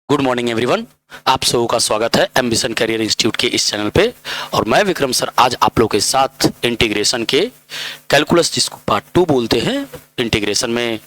Good morning everyone. आप सबों का स्वागत है एम्बिशन करियर इंस्टीट्यूट के इस चैनल पे। और मैं विक्रम सर आज आप लोगों के साथ इंटीग्रेशन के कैलकुलस, जिसको पार्ट 2 बोलते हैं, इंटीग्रेशन में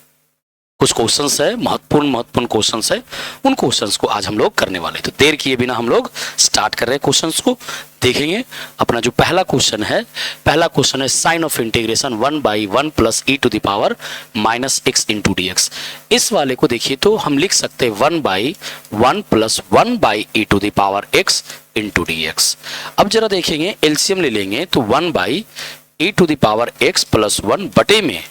कुछ क्वेश्चंस है, महत्वपूर्ण क्वेश्चंस है। उन क्वेश्चंस को आज हम लोग करने वाले हैं। तो देर किए बिना हम लोग स्टार्ट कर रहे हैं, क्वेश्चंस को देखेंगे। अपना जो पहला क्वेश्चन है sign of integration 1/1 plus e to the power minus x into d x. इस वाले को देखिए तो हम लिख सकते हैं 1/1 plus 1/e to the power x into d x. अब जरा देखेंगे, एलसीएम ले लेंगे तो 1/e to the power x plus 1 बटे में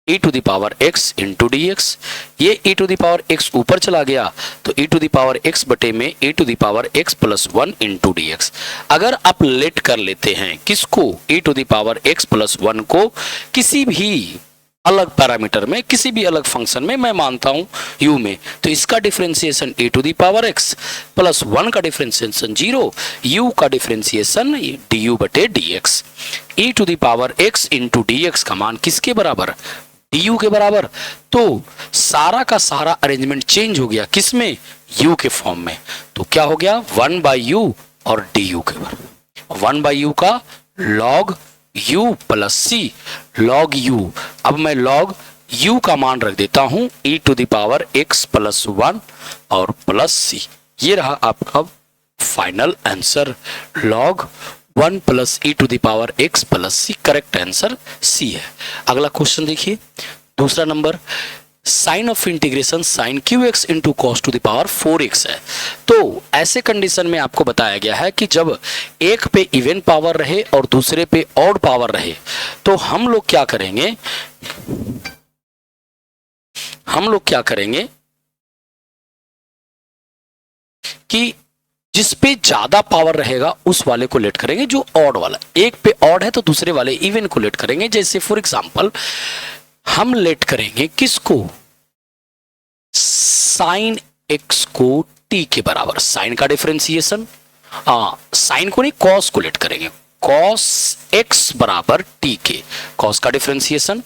e to the power x into d x. ये e to the power x ऊपर चला गया तो e to the power x बटे में e to the power x plus 1 into d x. अगर आप लेट कर लेते हैं किसको, e to the power x plus 1 को किसी भी अलग पैरामीटर में, किसी भी अलग फंक्शन में, मैं मानता हूं u में, तो इसका differentiation e to the power x plus 1 का डिफरेंशिएशन 0, u का डिफरेंशिएशन du बटे dx। e to the power x into d x का मान किसके बराबर, du के बराबर। तो सारा का सारा अरेंजमेंट चेंज हो गया, किसमें, u के फॉर्म में। तो क्या हो गया 1/u और du के बराबर। 1/u का log u plus c log u। अब मैं log u का मान रख देता हूं e to the power x plus 1 और प्लस c। ये रहा आपका final answer, log 1 plus e to the power x plus c। Correct answer c है। अगला क्वेश्चन देखिए, दूसरा number, sign of integration sine cube x into cos to the power 4x है। तो ऐसे कंडीशन में आपको बताया गया है कि जब एक पे इवन पावर रहे और दूसरे पे ऑड पावर रहे, तो हम लोग क्या करेंगे कि जिस पे ज्यादा पावर रहेगा उस वाले को लेट करेंगे, जो ऑड वाला, एक पे ऑड है तो दूसरे वाले इवन को लेट करेंगे। जैसे फॉर एग्जांपल हम लेट करेंगे किसको, साइन एक्स को टी के बराबर। साइन का डिफरेंशिएशन, साइन को नहीं कॉस को लेट करेंगे, कॉस एक्स बराबर टी के। कॉस का differentiation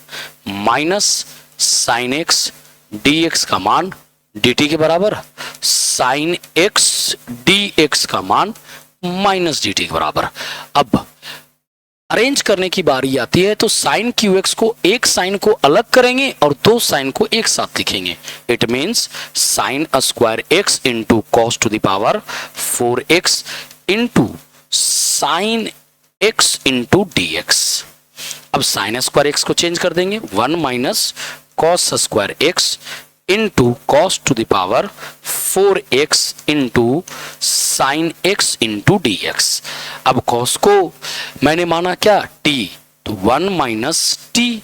minus sine x D x का मान dt के बराबर, साइन x dx का मान माइनस dt के बराबर। अब अरेंज करने की बारी आती है तो साइन क्यू एक्स को, एक साइन को अलग करेंगे और दो साइन को एक साथ लिखेंगे। It means sine square x into cos to the power 4x into sine x into d x. अब साइन स्क्वायर एक्स को चेंज कर देंगे, 1 minus cos square x into cos to the power 4x into sine x into d x. अब cos को मैंने माना क्या, t, तो 1 minus t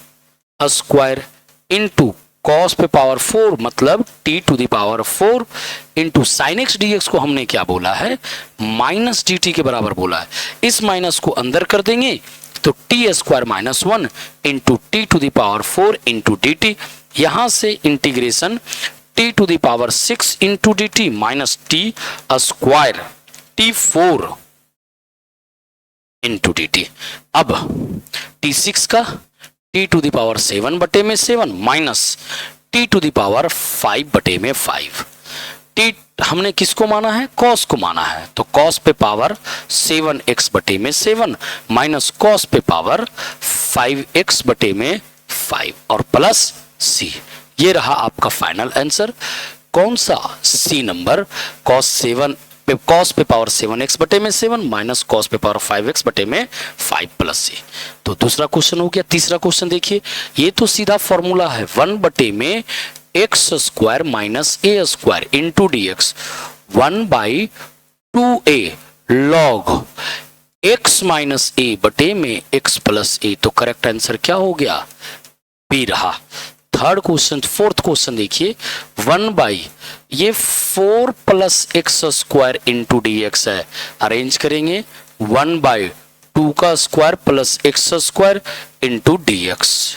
square into cos पे पावर 4 मतलब t to the power 4 into sine x D x को हमने क्या बोला है, माइनस dt के बराबर बोला है। इस माइनस को अंदर कर देंगे तो t square minus 1 into t to the power 4 into d t. यहां से integration t to the power 6 into d t minus t square t4 into d t. अब t6 का t टू द पावर 7 बटे में 7 माइनस t to the power 5 बटे में 5। t हमने किसको माना है, कॉस को माना है, तो कॉस पे पावर 7x बटे में 7 माइनस कॉस पे पावर 5x बटे में 5 और प्लस c। ये रहा आपका फाइनल आंसर। कौन सा, सी नंबर, कॉस पे पावर 7x बटे में 7 माइनस कॉस पे पावर 5x बटे में 5 प्लस c। तो दूसरा क्वेश्चन हो गया। तीसरा क्वेश्चन देखिए, ये तो सीधा फॉर्मूला है, 1 बटे में x square minus a square into d x, 1/2a log x minus a बटे में x प्लस ए। तो करेक्ट आंसर क्या हो गया, बी रहा। थर्ड क्वेश्चन, फोर्थ क्वेश्चन देखिए, 1/, ये 4 plus x square into d x है। अरेंज करेंगे 1/2 का square plus x square into d x.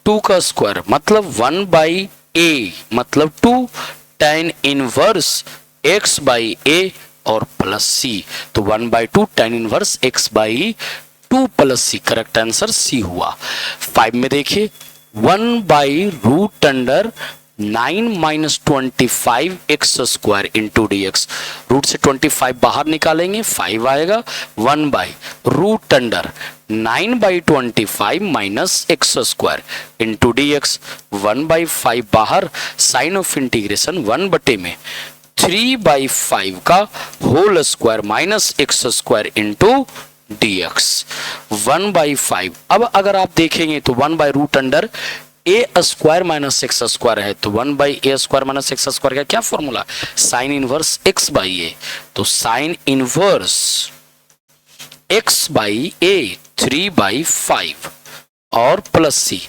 2 का स्क्वायर मतलब 1/a मतलब 2 tan inverse x by a और प्लस c। तो 1/2 tan inverse x by 2 plus c। Correct answer c हुआ। 5 में देखिए 1/√2 9 minus 25 x square into d x. Root से 25 बाहर निकालेंगे 5 आएगा, 1 by root under 9/25 minus x square into d x. 1/5 बाहर, साइन ऑफ इंटीग्रेशन 1 में 3/5 का whole square minus x square into d x. 1/5। अब अगर आप देखेंगे तो 1 by root under a square minus x square है, तो 1 by a square minus x square का क्या formula, sine inverse x by a. तो sine inverse x by a 3/5 और प्लस सी,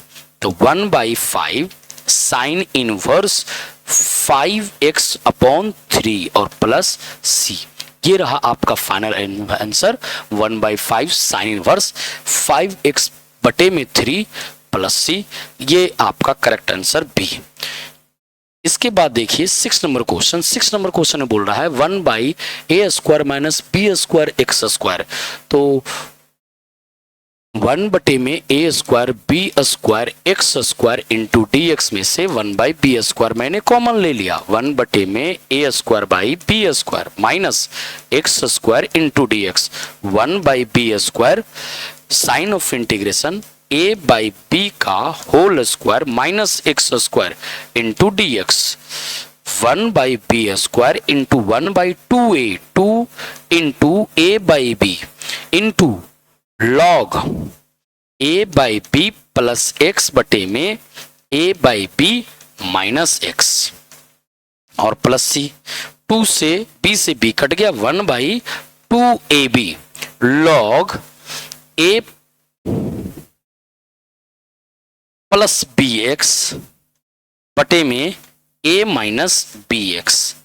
तो 1/5 साइन इनवर्स 5x अपॉन 3 और प्लस सी। ये रहा आपका final answer 1/5 sine inverse 5x बटे में 3 प्लस सी। ये आपका करेक्ट आंसर बी। इसके बाद देखिए 6 नंबर क्वेश्चन। 6 नंबर क्वेश्चन में बोल रहा है 1 by a square minus b square x square. तो 1 बटे में a square b square x square into d x में से 1 बाई बी स्क्वायर मैंने कॉमन ले लिया। 1 बटे में a square by b square minus x square into d x. 1 by b square sine of integration a by b का whole square minus x square into d x. 1 by b square into 1 by 2a 2 into a by b into log a by b plus x बटे में a by b minus x और plus c. 2 से b से b cut गया, 1 by 2ab log a plus b x बटे में a minus b x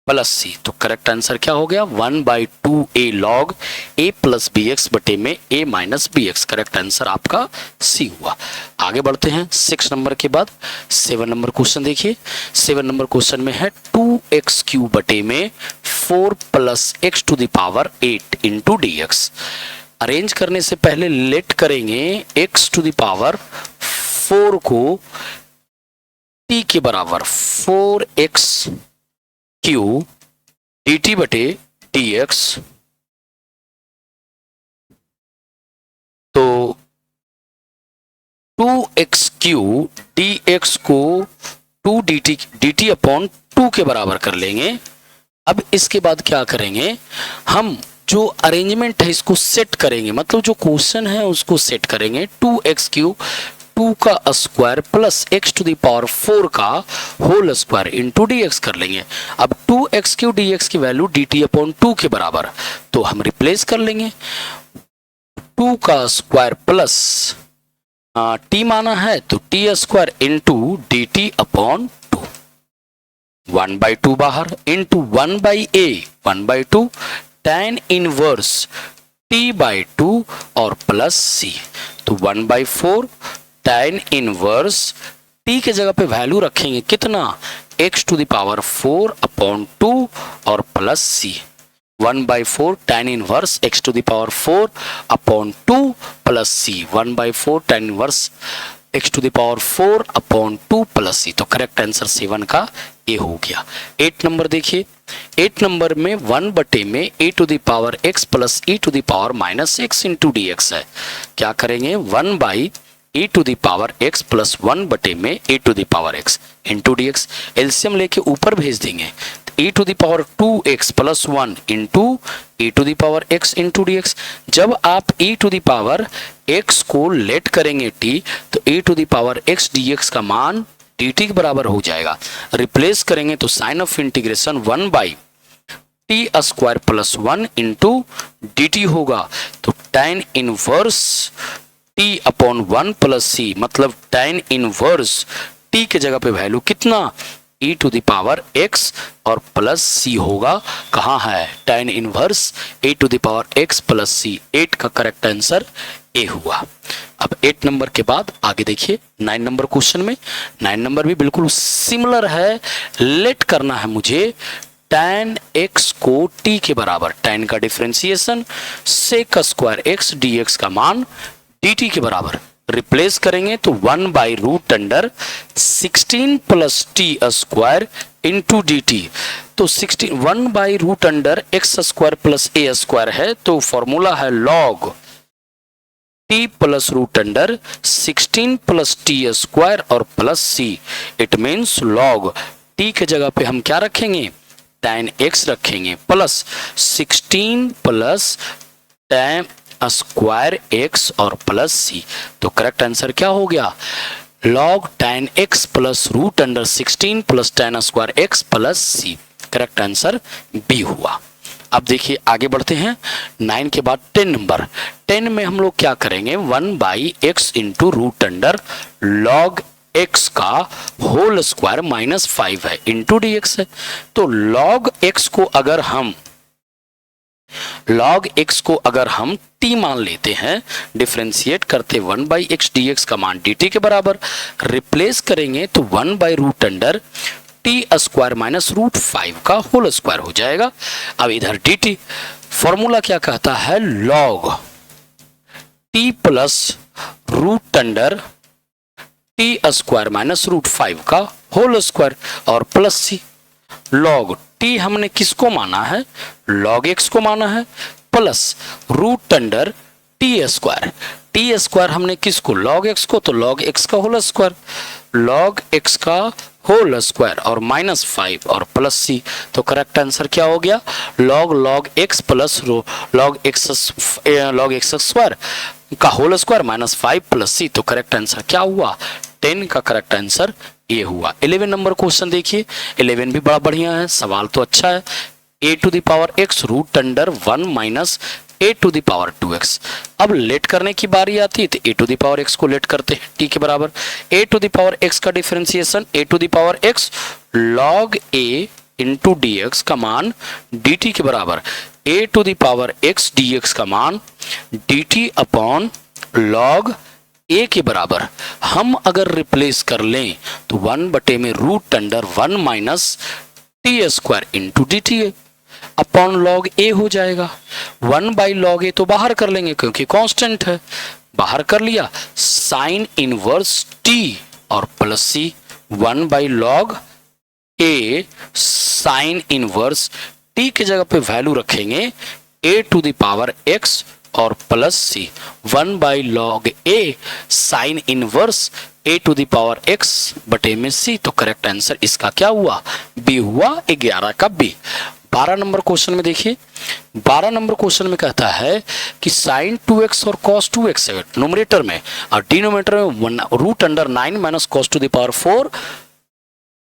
plus सी। तो correct answer क्या हो गया 1 by 2a log a plus b x बटे में a minus b x. Correct answer आपका सी हुआ। आगे बढ़ते हैं 6 नंबर के बाद 7 नंबर क्वेश्चन देखिए। 7 नंबर क्वेश्चन में है 2x क्यूब बटे में 4 plus x to the power 8 into d x. Arrange करने से पहले लेट करेंगे x टू द पावर 4 को t के बराबर 4x क्यू डी टी बटे डी एक्स। तो 2x क्यू डी एक्स को 2 डी टी अपॉन 2 के बराबर कर लेंगे। अब इसके बाद क्या करेंगे, हम जो अरेंजमेंट है इसको सेट करेंगे, मतलब जो क्वेश्चन है उसको सेट करेंगे। 2x क्यू 2 का square plus x to the power 4 का whole square into d x कर लेंगे। अब 2x क्यू डी एक्स की वैल्यू डी टी अपॉन 2 के बराबर, तो हम रिप्लेस कर लेंगे। 2 का स्क्वायर प्लस t माना है तो t square into d t upon 2, 1/2 बाहर इंटू 1/2 tan इनवर्स t/2 और प्लस c। तो 1/4 tan इनवर्स t के जगह पे वैल्यू रखेंगे कितना, x to the power 4 upon 2 और plus c। 1/4 tan inverse x to the power 4 upon 2 plus c। 1/4 tan inverse x to the power 4 upon 2 plus c। तो correct answer 7 का ए हो गया। 8 नंबर देखिए। 8 नंबर में 1 बटे में a to the power x plus e to the power minus x into d x है। क्या करेंगे 1 by e to the power x plus 1 बटे में a to the power x into d x. LCM लेके ऊपर भेज देंगे, e to the power 2x plus 1 into e to the power x into d x. जब आप e to the power x को late करेंगे t, तो e to the power x dx का मान dt के बराबर हो जाएगा। रिप्लेस करेंगे तो sign of integration 1 by t square plus 1 into d t होगा। तो tan inverse t upon 1 plus c, मतलब tan इनवर्स t के जगह पे वैल्यू कितना, e to the power x और प्लस c होगा। कहाँ है tan inverse e to the power x plus c। 8 का करेक्ट आंसर ए हुआ। अब 8 नंबर के बाद आगे देखिए 9 नंबर क्वेश्चन में। 9 नंबर भी बिल्कुल सिमिलर है। लेट करना है मुझे tan x को t के बराबर, tan का differentiation sec square x dx का मान dt के बराबर। रिप्लेस करेंगे तो 1/√16 plus t square into d T. तो 16 1/√x² प्लस ए स्क्वायर है, तो फॉर्मूला है log t plus √16 plus t square और plus c. It means log t के जगह पे हम क्या रखेंगे, tan x रखेंगे, plus 16 plus tan square x और प्लस सी। तो करेक्ट आंसर क्या हो गया, log tan x plus √16 plus tan square x plus c. Correct answer b हुआ। अब देखिए आगे बढ़ते हैं 9 के बाद 10 नंबर। 10 में हम लोग क्या करेंगे, 1/x इंटू √log x का होल स्क्वायर -5 है इंटू dx है। तो log x को अगर हम t मान लेते हैं, डिफरेंशिएट करते 1/x dx का मान dt के बराबर, रिप्लेस करेंगे तो 1/√t स्क्वायर माइनस √5 का होल स्क्वायर हो जाएगा। अब इधर dt फॉर्मूला क्या कहता है, log t plus √t square minus √5 का होल स्क्वायर और प्लस सी। log t हमने किसको माना है, log x को माना है, प्लस √t स्क्वायर हमने किसको, log x को, तो log x का होल स्क्वायर, log x का होल स्क्वायर और -5 और प्लस सी। तो करेक्ट आंसर क्या हो गया, log x plus log x square का होल स्क्वायर -5 प्लस सी। तो करेक्ट आंसर क्या हुआ, 10 का करेक्ट आंसर ये हुआ। 11 नंबर क्वेश्चन देखिए, 11 भी बड़ा बढ़िया है, सवाल तो अच्छा है। a⁴x √1 minus a⁴2x। अब लेट करने की बारी आती है तो a⁴x को लेट करते हैं t के बराबर। a⁴x का differentiation a⁴x log a into dx का मान dt के बराबर, a⁴x dx का मान dt अपॉन log a के बराबर। हम अगर रिप्लेस कर लें तो 1/√1 minus t square into d t upon log a हो जाएगा। 1/log a तो बाहर कर लेंगे क्योंकि कांस्टेंट है, बाहर कर लिया, साइन इनवर्स t और plus c. 1/log a sine inverse t के जगह पे वैल्यू रखेंगे a⁴x और plus c. 1/log a sine inverse a⁴x बटे में सी। तो करेक्ट आंसर इसका क्या हुआ, बी हुआ, 11 का बी। 12 नंबर क्वेश्चन में देखिए, 12 नंबर क्वेश्चन में कहता है कि sin 2x और cos 2x है न्यूमरेटर में और डिनोमिनेटर में √9 माइनस cos ⁴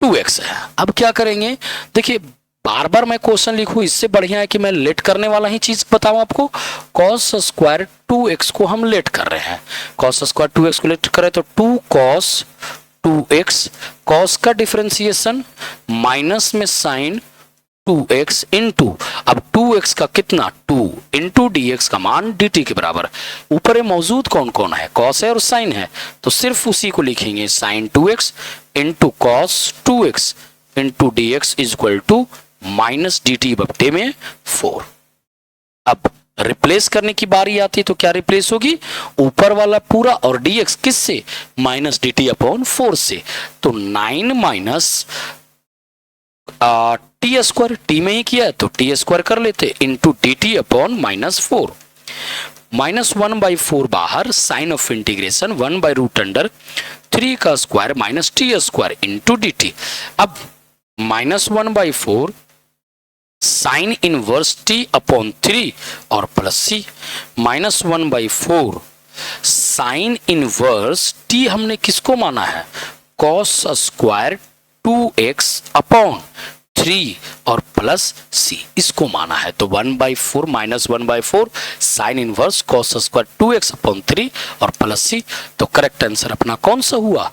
2x है। अब क्या करेंगे, देखिए बार बार मैं क्वेश्चन लिखूं इससे बढ़िया है कि मैं लेट करने वाला ही चीज बताऊं आपको। cos स्क्वायर 2x को हम लेट कर रहे हैं, cos स्क्वायर 2x को लेट करें तो 2 cos 2x, cos का डिफरेंशिएशन माइनस में sin 2x इंटू, अब 2x का कितना 2 इंटू dx का मान dt के बराबर। ऊपर मौजूद कौन कौन है, cos है और sin है, तो सिर्फ उसी को लिखेंगे, sin 2x इंटू cos 2x इंटू dx is equal to minus dt बटे में 4। अब रिप्लेस करने की बारी आती है तो क्या रिप्लेस होगी, ऊपर वाला पूरा और dx किससे, माइनस dt अपॉन 4 से। तो 9 माइनस टी स्क्वायर, टी में ही किया है तो टी स्क्वायर कर लेते, इंटू dt अपॉन -4, -1/4 बाहर, साइन ऑफ इंटीग्रेशन 1/√3 का square minus t square into dt। अब -1/4 साइन इनवर्स t अपॉन 3 और प्लस सी, -1/4 साइन इनवर्स t हमने किसको माना है, cos स्क्वायर 2x अपॉन 3 और प्लस सी, इसको माना है। तो 1/4 -1/4 sine inverse cos square 2x upon 3 और प्लस सी। तो करेक्ट आंसर अपना कौन सा हुआ,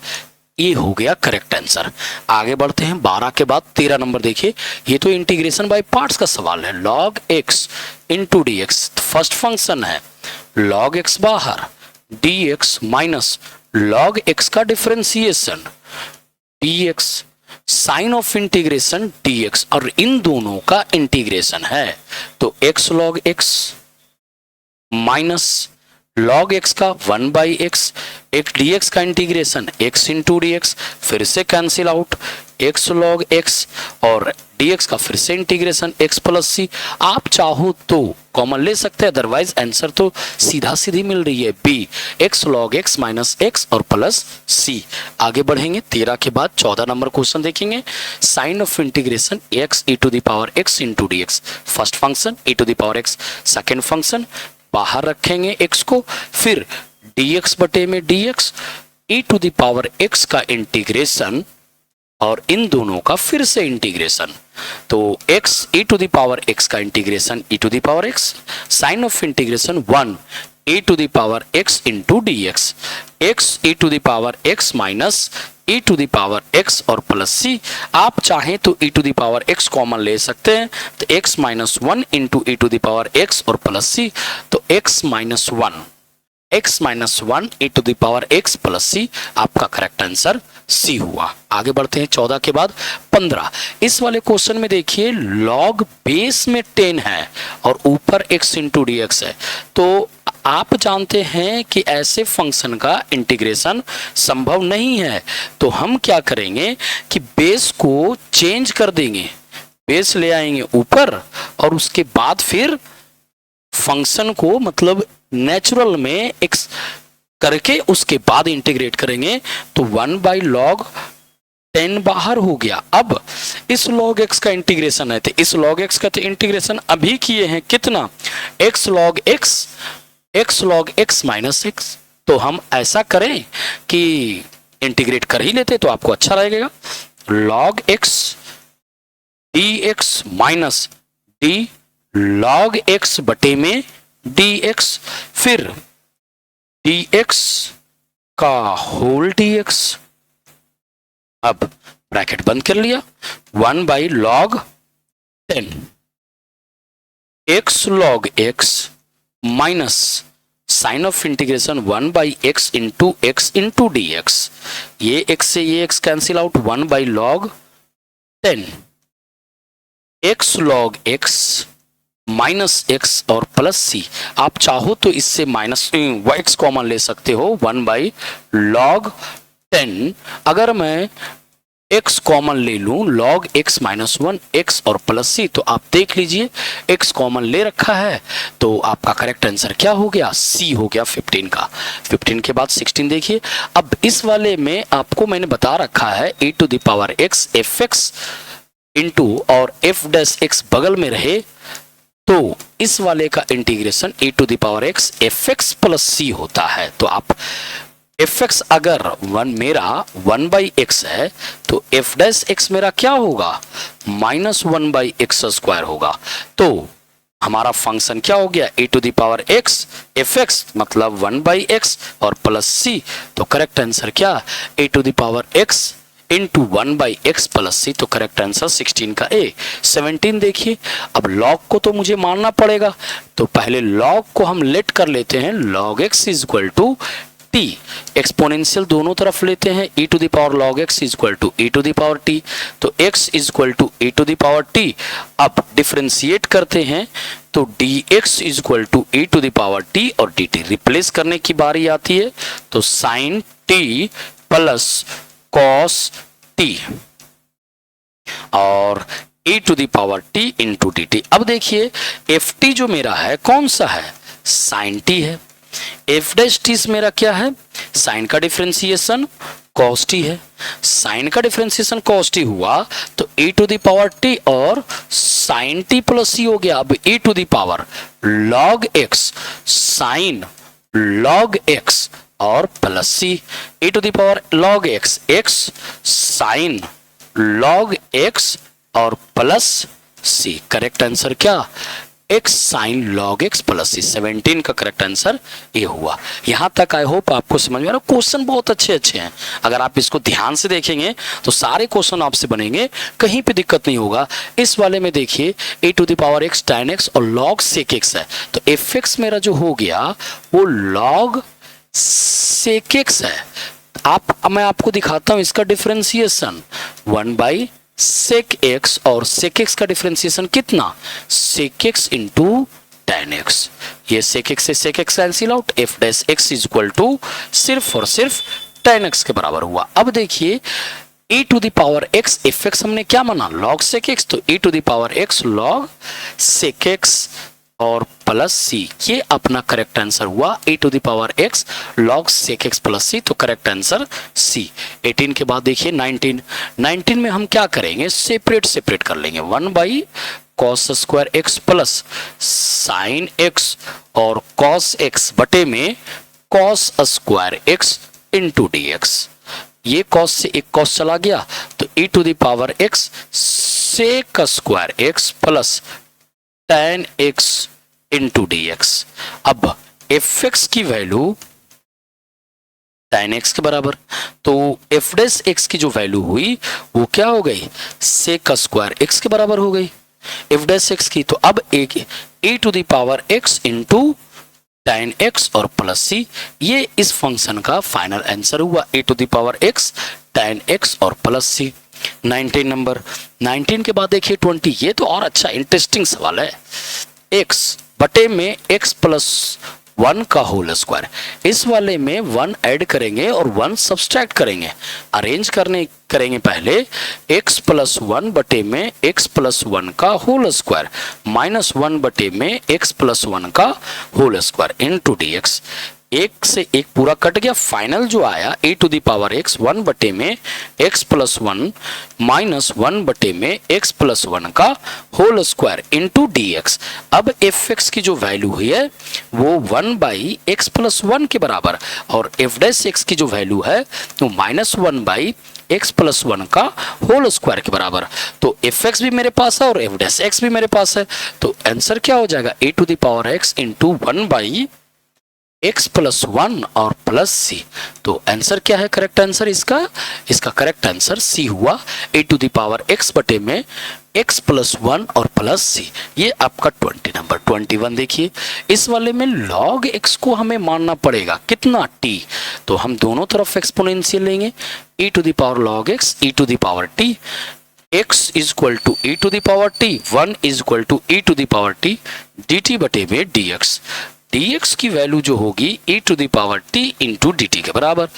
ये हो गया करेक्ट आंसर। आगे बढ़ते हैं 12 के बाद 13 नंबर देखिए, ये तो इंटीग्रेशन बाय पार्ट्स का सवाल है। log x into dx first function है, log x बाहर, dx माइनस log x का differentiation dx, sign of integration dx और इन दोनों का इंटीग्रेशन है तो x log x minus log x का 1 बाई एक्स, एक dx का integration x into d x, फिर से cancel out x log x, और dx का फिर से इंटीग्रेशन x प्लस सी। आप चाहो तो कॉमन ले सकते हैं, अदरवाइज आंसर तो सीधा सीधी मिल रही है b, x log x minus x और प्लस सी। आगे बढ़ेंगे 13 के बाद 14 नंबर क्वेश्चन देखेंगे। Sign of integration x e to the power x into d x, first function e to the power x, second function बाहर रखेंगे x को, फिर dx बटे में dx e to the power x का इंटीग्रेशन और इन दोनों का फिर से इंटीग्रेशन। तो x e to the power x का integration e to the power x, sign of integration 1 e to the power x into d x, x e to the power x minus e to the power x और plus c. आप चाहें तो e to the power x common ले सकते हैं, तो x minus 1 into e to the power x और plus सी, तो x minus 1 e to the power x plus c आपका करेक्ट आंसर सी हुआ। आगे बढ़ते हैं 14 के बाद 15। इस वाले क्वेश्चन में देखिए लॉग बेस में 10 है और ऊपर x इंटू डी एक्स है, तो आप जानते हैं कि ऐसे फंक्शन का इंटीग्रेशन संभव नहीं है। तो हम क्या करेंगे कि बेस को चेंज कर देंगे, बेस ले आएंगे ऊपर और उसके बाद फिर फंक्शन को मतलब नेचुरल में x करके उसके बाद इंटीग्रेट करेंगे। तो 1 बाई लॉग 10 बाहर हो गया। अब इस log x का इंटीग्रेशन है, तो इस log x का तो इंटीग्रेशन अभी किए हैं कितना, x log x minus x। तो हम ऐसा करें कि इंटीग्रेट कर ही लेते तो आपको अच्छा रहेगा। log x dx minus d log x बटे में dx, फिर dx का होल dx, अब ब्रैकेट बंद कर लिया, 1 by log 10 x log x minus sign of integration 1 by x into d x, ये x से ये x cancel out, 1 by log 10 x log x minus x और प्लस सी। आप चाहो तो इससे माइनस x कॉमन ले सकते हो, 1 बाई लॉग 10। अगर मैं x कॉमन ले लूं log x माइनस 1 x और प्लस सी, तो आप देख लीजिए x कॉमन ले रखा है, तो आपका करेक्ट आंसर क्या हो गया, सी हो गया 15 का। 15 के बाद 16 देखिए। अब इस वाले में आपको मैंने बता रखा है e to the power x f x into और एफ डैश एक्स बगल में रहे, तो इस वाले का integration e to the power x f x plus C होता है। तो आप एफ एक्स अगर मेरा 1 बाई एक्स है, तो एफ डैश एक्स मेरा क्या होगा, माइनस 1 बाई एक्स स्क्वायर होगा। तो हमारा फंक्शन क्या हो गया, e to the power x f x मतलब 1 बाई एक्स और प्लस सी। तो करेक्ट आंसर क्या, e to the power x into 1 by x plus सी। तो करेक्ट आंसर 16 का ए। 17 देखिए। अब लॉग को तो मुझे मानना पड़ेगा, तो पहले लॉग को हम लेट कर लेते हैं, log x is equal to t, exponential दोनों तरफ लेते हैं, e to the power log x is equal to e to the power t, तो x is equal to e to the power t। अब differentiate करते हैं, तो dx is equal to e to the power t और dt replace करने की बारी आती है, तो sine t plus cos t और e to the power t into d t. अब देखिए एफ टी जो मेरा है कौन सा है, साइन t है, एफ डैश टी मेरा क्या है, साइन का डिफरेंशिएशन cos t है, साइन का डिफरेंशिएशन cos t हुआ तो e to the power t और साइन t प्लस c हो गया। अब e to the power log x sine log x और plus c, e to the power log x x sine log x और plus c. Correct answer क्या, x sine log x plus सी। 17 का correct answer ये हुआ। यहां तक I hope आपको समझ में आ रहा है। क्वेश्चन बहुत अच्छे हैं, अगर आप इसको ध्यान से देखेंगे तो सारे क्वेश्चन आपसे बनेंगे, कहीं पे दिक्कत नहीं होगा। इस वाले में देखिए e to the power x tan x और log sec x है, तो एफ एक्स मेरा जो हो गया वो log sec x है। मैं आपको दिखाता हूं इसका डिफरेंशिएशन, 1 बाई sec x और sec x का डिफरेंशिएशन कितना, sec x into tan tan x। ये sec x से sec x cancel out, f dash x is equal to सिर्फ और सिर्फ tan x के बराबर हुआ। अब देखिए e to the power x, f x हमने क्या माना log sec x, तो e to the power x log sec x और प्लस c, ये अपना करेक्ट आंसर हुआ। e to the power x log sec x plus c, तो correct answer c। 18 के बाद देखिए 19 में हम क्या करेंगे, सेपरेट कर लेंगे। 1 by cos square x plus sine x और cos x बटे में cos square x into d x. ये cos से एक cos चला गया, तो e to the power x sec square x plus tan x into d x. अब एफ एक्स की वैल्यू tan x के बराबर, तो एफ डैश एक्स की जो वैल्यू हुई वो क्या हो गई, sec स्क्वायर x के बराबर हो गई एफ डैश एक्स की। तो अब एक e to the power x into tan x और प्लस c, ये इस फंक्शन का फाइनल आंसर हुआ। e to the power x tan x और प्लस c। 19 नंबर, 19 के बाद देखिए 20, ये तो और अच्छा इंटरेस्टिंग सवाल है। x बटे में x प्लस 1 का होल स्क्वायर, इस वाले में 1 ऐड करेंगे और 1 सब्सट्रैक्ट करेंगे। अरेंज करेंगे पहले x प्लस 1 बटे में x प्लस 1 का होल स्क्वायर माइनस 1 बटे में x प्लस 1 का whole square into d x. एक से एक पूरा कट गया, फाइनल जो आया e to the power x 1 बटे में x प्लस 1 माइनस 1 बटे में x प्लस 1 का whole square into d x. अब एफ एक्स की जो वैल्यू हुई है वो 1 बाई एक्स प्लस 1 के बराबर, और एफ डैश एक्स की जो वैल्यू है वो माइनस 1 बाई एक्स प्लस 1 का होल स्क्वायर के बराबर। तो एफ एक्स भी मेरे पास है और एफ डैश एक्स भी मेरे पास है, तो आंसर क्या हो जाएगा, e to the power x into 1 by x plus 1 और प्लस c। तो आंसर क्या है, करेक्ट आंसर इसका करेक्ट आंसर c हुआ। e to the power x बटे में x प्लस 1 और प्लस c, ये आपका 20 नंबर। 21 देखिए, इस वाले में log x को हमें मानना पड़ेगा कितना, t, तो हम दोनों तरफ एक्सपोनेंशियल लेंगे। e to the power log x e to the power t, x is equal to e to the power t, 1 is equal to e to the power t dt बटे में dx। dx की value जो होगी e to the power t into d t के बराबर।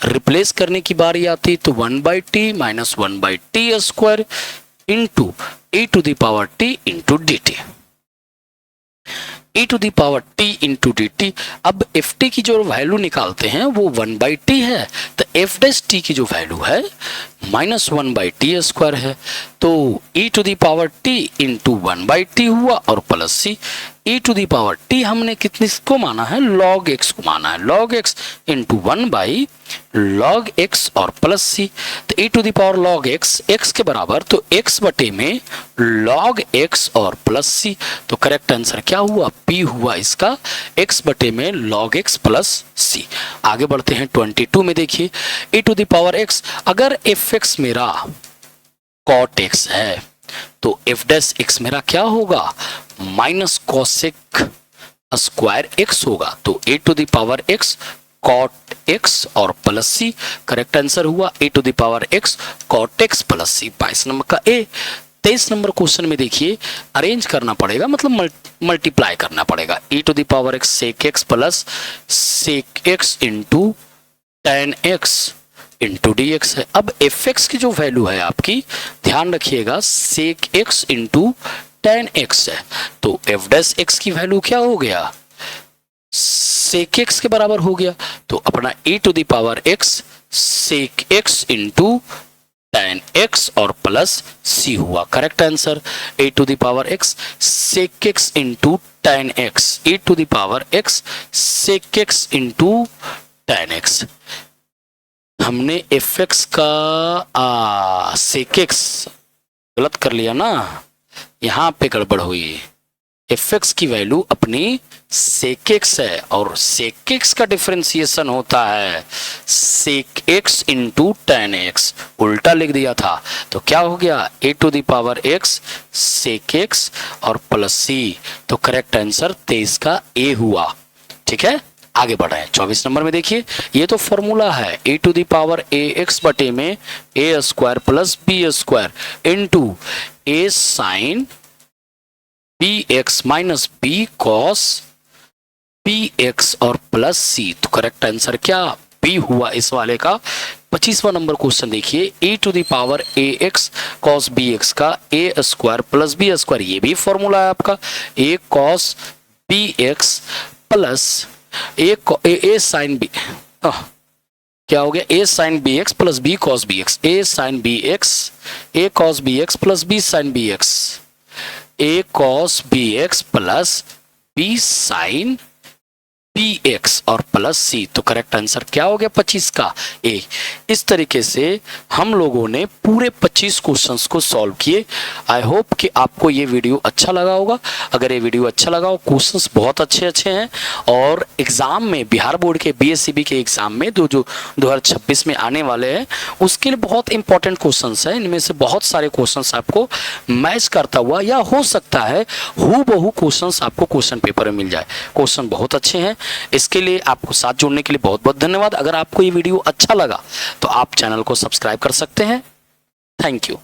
Replace करने की बारी आती तो 1 by t minus 1 by t square into e to the power t into d t, e to the power t into d t. अब f t की जो वैल्यू निकालते हैं वो 1 बाई टी है, तो एफ डैश टी की जो वैल्यू है माइनस 1 बाई टी स्क्वायर है, तो e to the power t into 1 by t हुआ और plus c. e to the power t हमने कितने को माना है, log x को माना है, log x into 1 by log x और प्लस c। तो e to the power log x x के बराबर, तो x बटे में log x और प्लस c। तो करेक्ट आंसर क्या हुआ, p हुआ इसका, x बटे में log x प्लस c। आगे बढ़ते हैं 22 में। देखिए e to the power x, अगर fx मेरा cot x है तो f डैश x मेरा क्या होगा, माइनस कोसेक स्क्वायर x होगा। तो e to the power x cot x और प्लस c, करेक्ट आंसर हुआ e to the power x cot x plus c। 22 number का ए। 23 नंबर क्वेश्चन में देखिए अरेंज करना पड़ेगा, मतलब मल्टीप्लाई करना पड़ेगा। e to the power x sec x plus sec x into tan x into d x है। अब एफ एक्स की जो वैल्यू है आपकी, ध्यान रखिएगा, sec x into tan x है, तो एफ डैश एक्स की वैल्यू क्या हो गया, सेक एक्स के बराबर हो गया। तो अपना e to the power x sec x into tan x और प्लस c हुआ, correct answer. e to the power x sec x into tan x, e to the power x sec x into tan x. हमने f x का sec x गलत कर लिया ना, यहाँ पे गड़बड़ हुई। एफ एक्स की वैल्यू अपनी सेक एक्स है और सेक एक्स का डिफरेंशिएशन होता है sec x into tan x, उल्टा लिख दिया था। तो क्या हो गया, e to the power x sec x और प्लस सी। तो करेक्ट आंसर 23 का ए हुआ। ठीक है, आगे बढ़ रहे हैं 24 नंबर में। देखिए ये तो फॉर्मूला है, e to the power a x बटे में a square plus b square into a sine b x minus b cos b x और प्लस सी। तो करेक्ट आंसर क्या बी हुआ इस वाले का। 25वां नंबर क्वेश्चन देखिए, e to the power a x cos b x का a square plus b square, ये भी फॉर्मूला है आपका, a cos b x plus a sine b, क्या हो गया, a sine b x plus b cos b x, a sine b x, a cos b x plus b sine b x, a cos b x plus b sine b x और plus सी। तो correct answer क्या हो गया 25 का ए। इस तरीके से हम लोगों ने पूरे 25 क्वेश्चंस को सॉल्व किए। आई होप कि आपको ये वीडियो अच्छा लगा होगा। अगर ये वीडियो अच्छा लगा हो, क्वेश्चंस बहुत अच्छे हैं और एग्जाम में बिहार बोर्ड के बीएससीबी के एग्जाम में जो 2026 में आने वाले हैं उसके लिए बहुत इंपॉर्टेंट क्वेश्चंस है। इनमें से बहुत सारे क्वेश्चंस आपको मैच करता हुआ या हो सकता है हूबहू क्वेश्चंस आपको क्वेश्चन पेपर में मिल जाए। क्वेश्चन बहुत अच्छे हैं। इसके लिए आपको साथ जुड़ने के लिए बहुत बहुत धन्यवाद। अगर आपको ये वीडियो अच्छा लगा तो आप चैनल को सब्सक्राइब कर सकते हैं। Thank you.